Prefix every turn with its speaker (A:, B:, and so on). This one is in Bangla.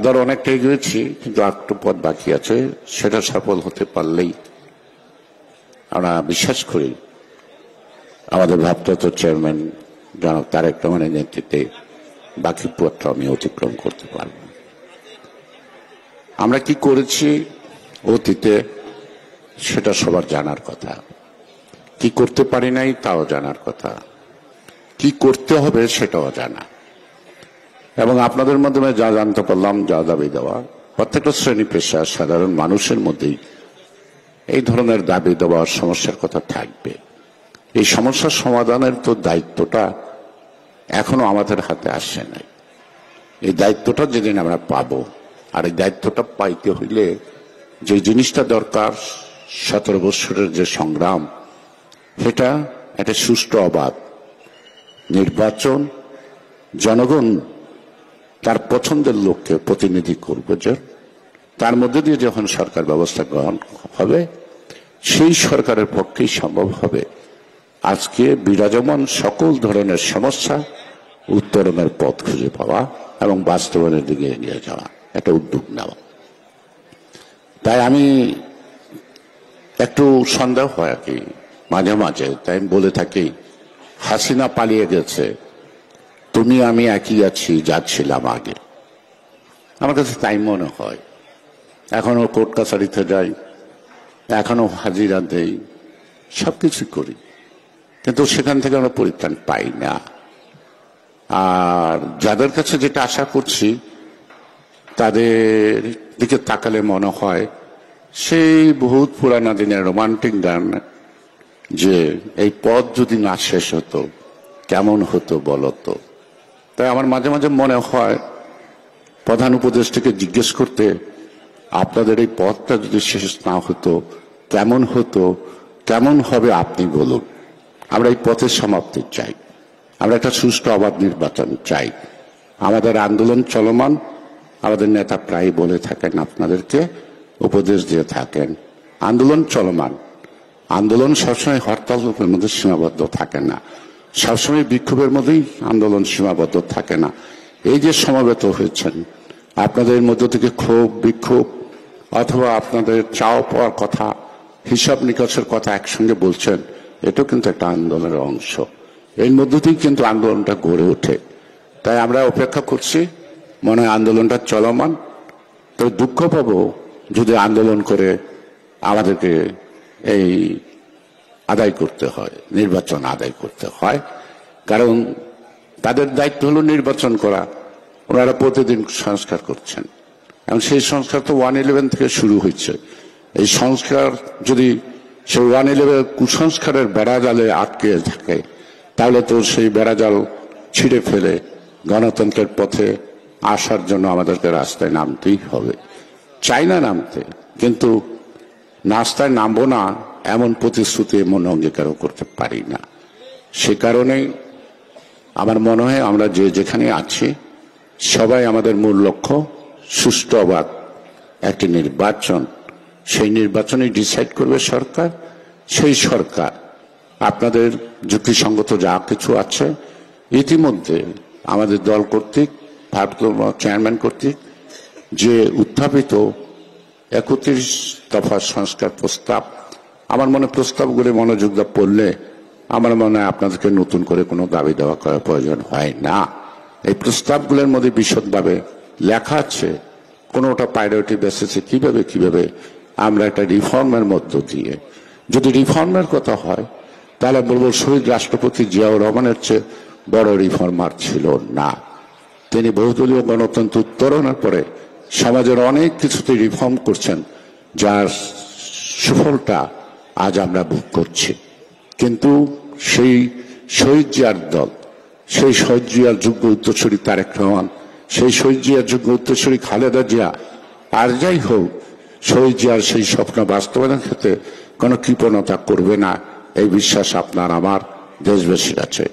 A: দ্বার অনেকটা এগিয়েছি, কিন্তু একটু পথ বাকি আছে। সেটা সফল হতে পারলেই আমরা বিশ্বাস করি আমাদের ভারপ্রাপ্ত চেয়ারম্যান জনাব তারেক রহমানের নেতৃত্বে বাকি পথটা আমি অতিক্রম করতে পারব। আমরা কি করেছি অতীতে সেটা সবার জানার কথা, কি করতে পারি নাই তাও জানার কথা, কি করতে হবে সেটাও জানা। এবং আপনাদের মাধ্যমে যা জানতে পারলাম, যা দাবি দেওয়া, প্রত্যেকটা শ্রেণী পেশা সাধারণ মানুষের মধ্যেই এই ধরনের দাবি দেওয়ার সমস্যার কথা থাকবে। এই সমস্যার সমাধানের তো দায়িত্বটা এখনো আমাদের হাতে আসে নাই। এই দায়িত্বটা যেদিন আমরা পাবো, আর এই দায়িত্বটা পাইতে হইলে যে জিনিসটা দরকার, 17 বছরের যে সংগ্রাম, সেটা একটা সুষ্ঠু অবাধ নির্বাচন, জনগণ তার পছন্দের লোককে প্রতিনিধি করবে, যে তার মধ্যে দিয়ে যখন সরকার ব্যবস্থা গ্রহণ হবে, সেই সরকারের পক্ষেই সম্ভব হবে আজকে বিরাজমান সকল ধরনের সমস্যা উত্তরণের পথ খুঁজে পাওয়া এবং বাস্তবায়নের দিকে এগিয়ে যাওয়া, একটা উদ্যোগ নেওয়া। তাই আমি একটু সন্দেহ হয় আর কি মাঝে মাঝে, তাই আমি বলে থাকি হাসিনা পালিয়ে গেছে, তুমি আমি একই আছি যা ছিলাম আগে। আমার কাছে তাই মনে হয়। এখনো কোর্ট কাছারিতে যাই, এখনো হাজিরা দেই, সবকিছু করি, কিন্তু সেখান থেকে আমরা পরিত্রাণ পাই না। আর যাদের কাছে যেটা আশা করছি তাদের দিকে তাকালে মনে হয় সেই বহুত পুরানা দিনের রোমান্টিক গান, যে এই পথ যদি না শেষ হতো কেমন হতো বলতো। তাই আমার মাঝে মাঝে মনে হয় প্রধান উপদেষ্টাকে জিজ্ঞেস করতে, আপনাদের এই পথটা যদি শেষ না হতো কেমন হতো, কেমন হবে আপনি বলুন। আমরা এই পথের সমাপ্তি চাই, আমরা একটা সুষ্ঠু অবাধ নির্বাচন চাই। আমাদের আন্দোলন চলমান, আমাদের নেতা প্রায় বলে থাকেন, আপনাদেরকে উপদেশ দিয়ে থাকেন, আন্দোলন চলমান। আন্দোলন সবসময় হরতালের মধ্যে সীমাবদ্ধ থাকে না, সবসময় বিক্ষোভের মধ্যেই আন্দোলন সীমাবদ্ধ থাকে না। এই যে সমাবেত হয়েছেন, আপনাদের মধ্য থেকে ক্ষোভ, বিক্ষোভ অথবা আপনাদের চাও পাওয়ার কথা, হিসাব নিকাশের কথা একসঙ্গে বলছেন, এটাও কিন্তু একটা আন্দোলনের অংশ। এর মধ্য থেকেই কিন্তু আন্দোলনটা গড়ে ওঠে। তাই আমরা অপেক্ষা করছি, মনে হয় আন্দোলনটা চলমান। তো দুঃখ পাবো যদি আন্দোলন করে আমাদেরকে এই আদায় করতে হয়, নির্বাচন আদায় করতে হয়। কারণ তাদের দায়িত্ব হলো নির্বাচন করা, ওনারা প্রতিদিন সংস্কার করছেন। এবং সেই সংস্কার তো 111 থেকে শুরু হয়েছে। এই সংস্কার যদি সেই 111 কুসংস্কারের বেড়াজালে আটকে থাকে, তাহলে তো সেই বেড়াজাল ছিঁড়ে ফেলে গণতন্ত্রের পথে আসার জন্য আমাদেরকে রাস্তায় নামতেই হবে। চাই না নামতে, কিন্তু রাস্তায় নামবো না এমন প্রতিশ্রুতি, এমন অঙ্গীকারও করতে পারি না। সে কারণেই আমার মনে হয় আমরা যে যেখানে আছি সবাই আমাদের মূল লক্ষ্য সুষ্ঠু অবাধ একটি নির্বাচন। সেই নির্বাচনে ডিসাইড করবে সরকার। সেই সরকার আপনাদের যুক্তিসঙ্গত যা কিছু আছে ইতিমধ্যে আমাদের দল কর্তৃক, ভারপ্রাপ্ত চেয়ারম্যান কর্তৃক যে উত্থাপিত 31 দফা সংস্কার প্রস্তাব, আমার মনে প্রস্তাবগুলি মনোযোগ দিয়ে পড়লে আমার মনে হয় আপনাদেরকে নতুন করে কোনো দাবি দেওয়া করার প্রয়োজন হয় না। এই প্রস্তাবগুলোর মধ্যে বিশদভাবে লেখা আছে কোনোটা প্রায়োরিটি বেসিসে কিভাবে কিভাবে আমরা একটা রিফর্মের মধ্য দিয়ে, যদি রিফর্মের কথা হয় তাহলে বলবো শহীদ রাষ্ট্রপতি জিয়াউর রহমানের চেয়ে বড় রিফর্মার ছিল না। তিনি বহুদলীয় গণতন্ত্র উত্তরণের পরে সমাজের অনেক কিছুতে রিফর্ম করছেন, যার সুফলটা আজ আমরা ভোগ করছি। কিন্তু সেই শহীদ জিয়ার দল, সেই শহীদ জিয়ার যোগ্য উত্তরসূরি তারেক রহমান, সেই শহীদ জিয়ার যোগ্য উত্তরসূরি খালেদা জিয়া, আর যাই হোক শহীদ জিয়ার সেই স্বপ্ন বাস্তবায়নের ক্ষেত্রে কোনো কৃপণতা করবে না, এই বিশ্বাস আপনার আমার দেশবাসীর আছে।